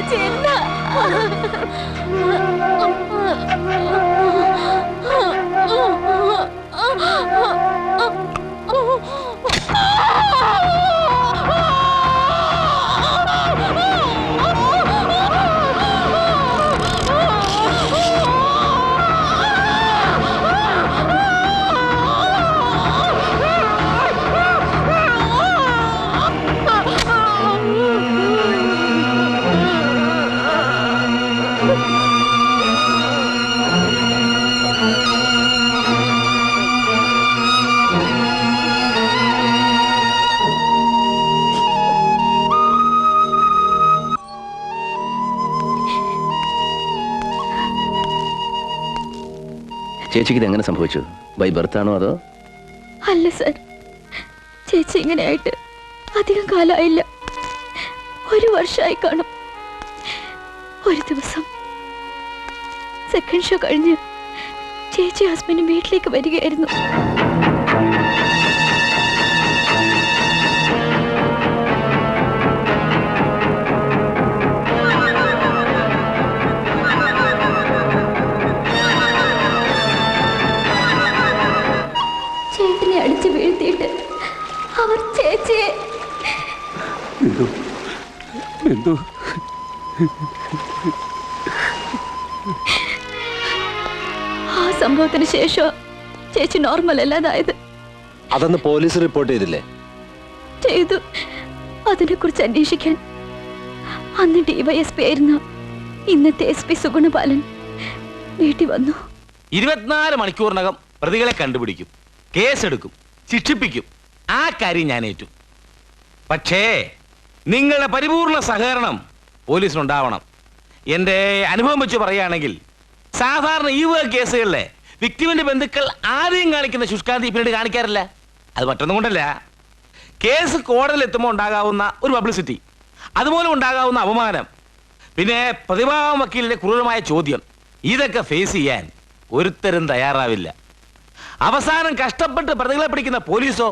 ചേച്ചി എന്താ? ചേച്ചിക്ക് ഇത് എങ്ങനെ സംഭവിച്ചു? ബൈ ബർത്ത് ആണോ അതോ? അല്ല സർ, ചേച്ചി ഇങ്ങനെയായിട്ട് അധികം കാലമായില്ല, 1 വർഷമായി കാണും. ഒരു ദിവസം സെക്കൻഡ് ഷോ കഴിഞ്ഞ് ചേച്ചി ഹസ്ബൻഡ് വീട്ടിലേക്ക് വരികയായിരുന്നു. ചേട്ടനെ അടിച്ചു വീഴ്ത്തിയിട്ട് അവർ ചേച്ചിയെ ആ സംഭവത്തിന് ശേഷം ചേച്ചി നോർമൽ അല്ലാതായത്. അതൊന്ന് പോലീസ് റിപ്പോർട്ട് ചെയ്തില്ലേ? ചെയ്തു. അതിനെ കുറിച്ച് അന്വേഷിക്കാൻ അന്ന് DYSP ആയിരുന്ന ഇന്നത്തെ SP സുഗുണപാലൻ വീട്ടിൽ വന്നു. 24 മണിക്കൂറിനകം പ്രതികളെ കണ്ടുപിടിക്കും, കേസെടുക്കും, ശിക്ഷിപ്പിക്കും. ആ കാര്യം ഞാൻ ഏറ്റു. പക്ഷേ നിങ്ങളുടെ പരിപൂർണ സഹകരണം പോലീസിനുണ്ടാവണം. എൻ്റെ അനുഭവം വെച്ച് പറയുകയാണെങ്കിൽ സാധാരണ ഈ കേസുകളിലെ വിക്ടിമിന്റെ ബന്ധുക്കൾ ആരെയും കാണിക്കുന്ന ശുഷ്കാന്തി പിന്നീട് കാണിക്കാറില്ല. അത് മറ്റൊന്നും കൊണ്ടല്ല, കേസ് കോടതിയിൽ എത്തുമ്പോൾ ഉണ്ടാകാവുന്ന ഒരു പബ്ലിസിറ്റി, അതുപോലെ ഉണ്ടാകാവുന്ന അപമാനം, പിന്നെ പ്രതിഭാഗം വക്കീലിന്റെ ക്രൂരമായ ചോദ്യം, ഇതൊക്കെ ഫേസ് ചെയ്യാൻ ഒരുത്തരും തയ്യാറാവില്ല. അവസാനം കഷ്ടപ്പെട്ട് പ്രതികളെ പിടിക്കുന്ന പോലീസോ